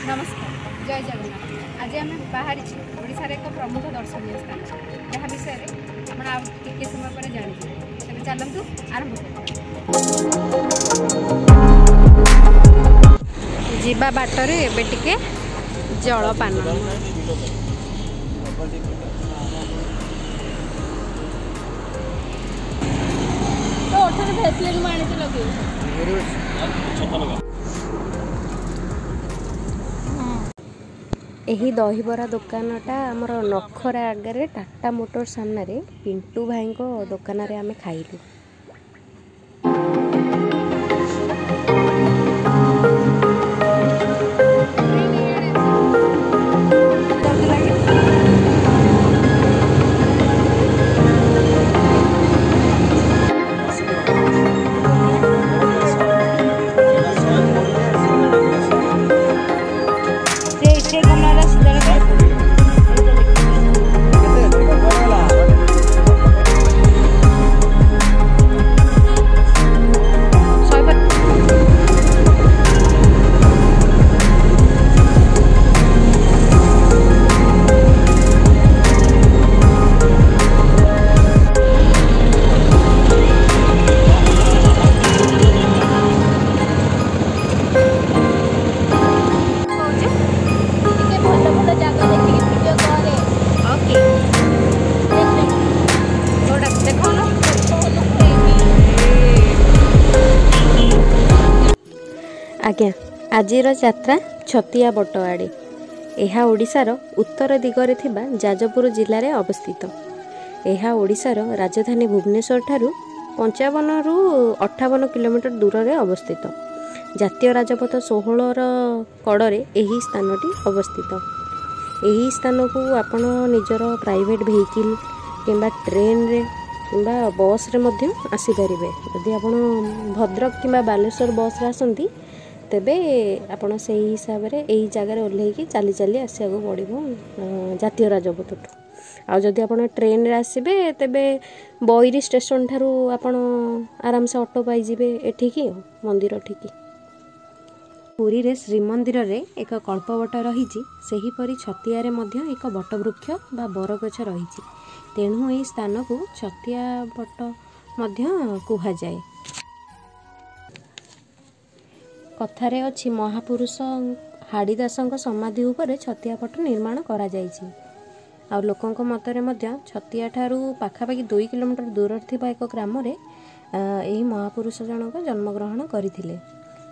नमस्कार, जय जगन्नाथ। आज आम बाहरी ओडिशार एक प्रमुख दर्शनीय स्थान जहाँ विषय में टे समय पर जानी तेज चलतु आरंभ जीवा बाटर एबे टिके जलपान यही दहीबरा दुकानटा आमर नखरा आगे टाटा मोटर सामने पिंटू भाई को दुकान रे आमे खाइलु। आज्ञा आजिर यात्रा छतिया बट आड़े यह ओडिशार उत्तर दिगरे थिबा जाजपुर जिले में अवस्थित। यह ओडिशार राजधानी भुवनेश्वर ठारू 55 रु 58 किलोमीटर दूर में अवस्थित। जातीय राजपथ 16 कड़े यही स्थानटी अवस्थित। यही स्थान को आपण निजर प्राइवेट व्हीकल किंबा ट्रेन रे किंबा बस रे मध्य आसी परिबे। यदि आपण भद्रक किंबा बालेश्वर बस रे आसंती तेबे आपण से हिसाब रे एही जगह ओल्हेकी चली चली आसिया को पड़िबो जातीय राजपथ। आ जदि आपण ट्रेन रे आसीबे तेबे बईरी स्टेशन ठारू आपण आराम से ऑटो पाई जिबे एठिकी मंदिर ठिकी। पुरी रे श्रीमंदिर रे एक कल्पवट रहिछि, सेही परी छतिया रे मध्य एक बटवृक्ष बा बरगछ रहिछि। तेणु एही स्थान को छतिया बट मध्य कुहा जाए। कथारे अछि महापुरुष हाड़ीदासंक समाधि उपरे छतिया पट निर्माण करा जाइछि। आ लोकंक मतरे मध्य छतिया ठारू पाखापाखि 2 किलोमीटर दूर थिबा एक ग्राम रे एही महापुरुष जनक जन्मग्रहण करथिले।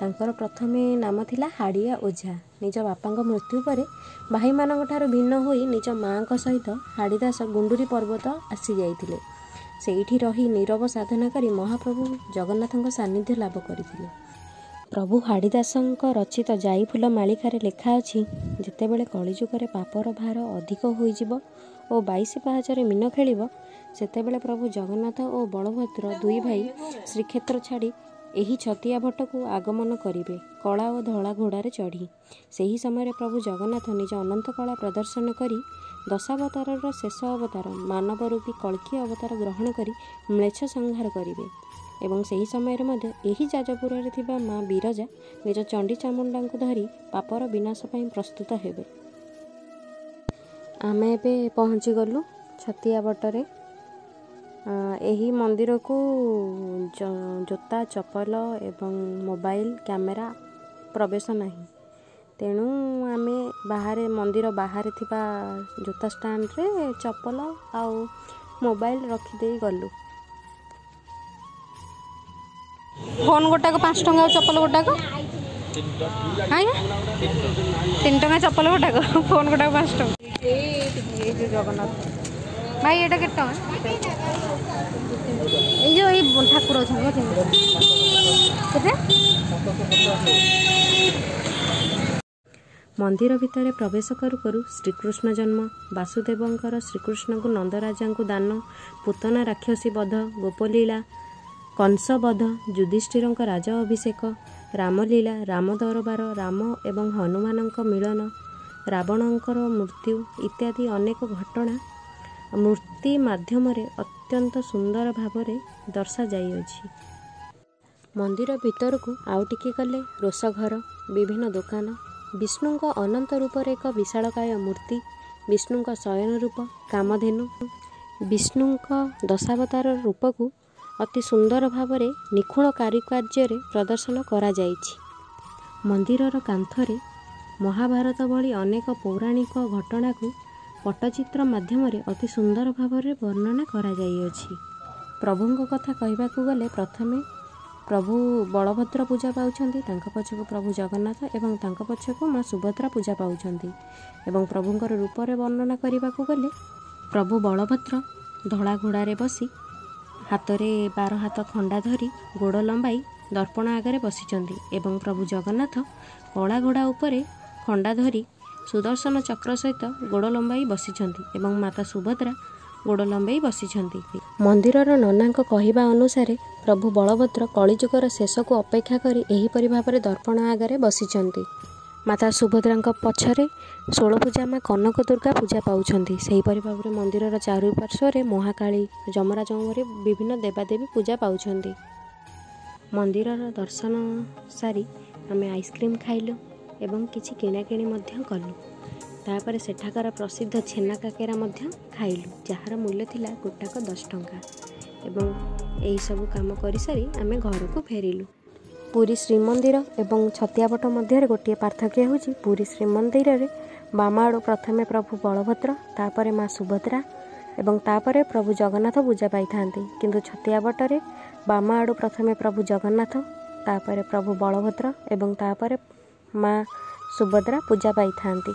तांकर प्रथमे नाम थिला हाड़िया ओझा। निज बापांक मृत्यु परे भाई मानक ठारू भिन्न होई निज मांक सहित हाड़ीदास गुंडूरी पर्वत आसी जाइथिले। सेठी रही नीरव साधना करी महाप्रभु जगन्नाथंक सानिध्य लाभ करथिले। प्रभु हाड़ीदासंक रचित जाई फूल मालिकार लेखा अछि, जेतेबेले कलिजुगरे पापर भार अधिक होइजिवो ओ 22 पाहाचरे मीन खेलिवो, सेतेबेले प्रभु जगन्नाथ ओ बलभद्र दुई भाई श्रीक्षेत्र छाड़ी एही छतिया भट्ट को आगमन करिवे कला और धला घोड़ारे चढ़ी। सेही समय प्रभु जगन्नाथ निज अनंत कला प्रदर्शन करी दशावतार शेष अवतार मानव रूपी कल्की अवतार ग्रहण करी म्लेच्छ संहार करिवे। एवं सही समय मध्य एही जाजपुर रे थिबा माँ बिरजा निज चंडी चामुंडा को धरी पापर विनाश पई प्रस्तुत हेबे। आमे एबे पहुँची गलु छतिया बटरे। एही मंदिर को जोता चपल एवं मोबाइल कैमेरा प्रवेश नहीं। तेणु आमे बाहर मंदिर बाहर थिबा जोता स्टैंड रे चपल आउ मोबाइल रखिदे गलु। फोन गोटाक 5 टंका चप्पल गोटाक हाँ 3 टंका चप्पल गोटाक फोन गोटाक 5 टंका। जगन्नाथ भाई एटा के टंका जो ठाकुर अच्छा मंदिर भितर प्रवेश करू करू श्रीकृष्ण जन्म, वासुदेवंकर श्रीकृष्ण को नंदराजा को दान, पूतना राक्षसी बध, गोपलीला, कंस बध, युधिष्ठिर राज अभिषेक, रामलीला, राम दरबार, राम एवं हनुमान मिलन, रावणंकर मृत्यु इत्यादि अनेक घटना मूर्ति माध्यम अत्यंत सुंदर भाव दर्शा जाइछि। मंदिर भीतर को आउ टिके गले रोषघर, विभिन्न दुकान विष्णुଙ୍କ अनंत रूपर एक विशालकाय मूर्ति, विष्णुଙ୍କ शयन रूप कामधेनु, विष्णुଙ୍କ दशावतार रूपକୁ अति सुंदर भावरे निखुण कारुकार्य प्रदर्शन करा जाइछि। मंदिरर कांथरे महाभारत भली अनेक पौराणिक घटना को पट्टचित्र माध्यम अति सुंदर भावरे वर्णना करा जाइछि। प्रभुଙ୍କ कथा कहबाकू गले प्रथमे प्रभु बलभद्र पूजा पाउछंती, तांको पछकु प्रभु जगन्नाथ एवं तांको पछकु माँ सुभद्रा पूजा पाउछंती। एवं प्रभुଙ୍କର रूपरे वर्णना करबाकू गले प्रभु बलभद्र धड़ा घोड़ारे बसी हातरे 12 हाथ खंडा धरी गोड़ लंबाई दर्पण आगे बसिचंती एवं प्रभु जगन्नाथ कला घोड़ा उपरे खंडा धरी सुदर्शन चक्र सहित गोड़ लंबाई बसिचंती एवं माता सुभद्रा गोड़ लंबाई बसिचंती। मंदिरर ननांक कहिबा अनुसार प्रभु बलभद्र कलिजुगर शेष को अपेक्षा करी एहीपरि भाବରେ दर्पण आगे बसिचंती। माता सुभद्राଙ୍କ पछरे 16 पूजा माँ कनक दुर्गा पूजा पाउछंती। सेहीपरि भाବରେ मंदिरर चारुपार्श्वरे महाकाली जमराजंग भरी विभिन्न देवादेवी पूजा पाउछंती। मंदिरर दर्शन सारी आमे आइसक्रीम खाइलु एवं किछि किणाकिणी मध्य कलु। तापर सेठाकार प्रसिद्ध छेना काकेरा मध्य खाइलु, जहार मूल्य थिला गोटाक 10 टंका। एवं एही सब काम करि सारी आमे घर को फेरिलु। पुरी श्रीमंदिर एवं छतियापट मध्य गोटे पार्थक्य होछि, पुरी श्रीमंदिर रे बाम आड़ प्रथमे प्रभु बलभद्र, तापर माँ सुभद्रा एवं तापर प्रभु जगन्नाथ पूजा पाई थांती। किंतु छतियापट रे बाम आड़ प्रथमे प्रभु जगन्नाथ, तापर प्रभु बलभद्र एवं तापर माँ सुभद्रा पूजा पाई थांती।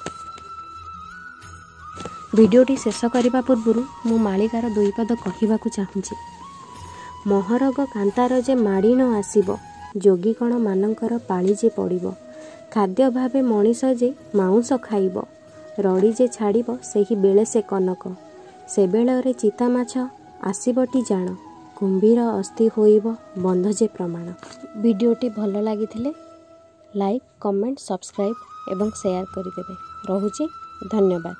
भिडियोटी शेष करने पूर्व मु मालिकार 2 पद कहवाकू चाहूँगी। महरग कांतार जे माड़ी न आसिब, जोगी कण मानकर पाଳି जे पड़िब, खाद्य भावे मनीष जे माउंस खाइब, रड़ी जे छाड़िब सेही बेले से कनक, से बेलरे चिता माछ आसिबटी जाण, कुंभीर अस्थि होइब बंध जे प्रमाण। भिडियोटी भल लागिथिले लाइक, कमेंट, सब्सक्राइब एवं शेयर करदेवे। रहुछि, धन्यवाद।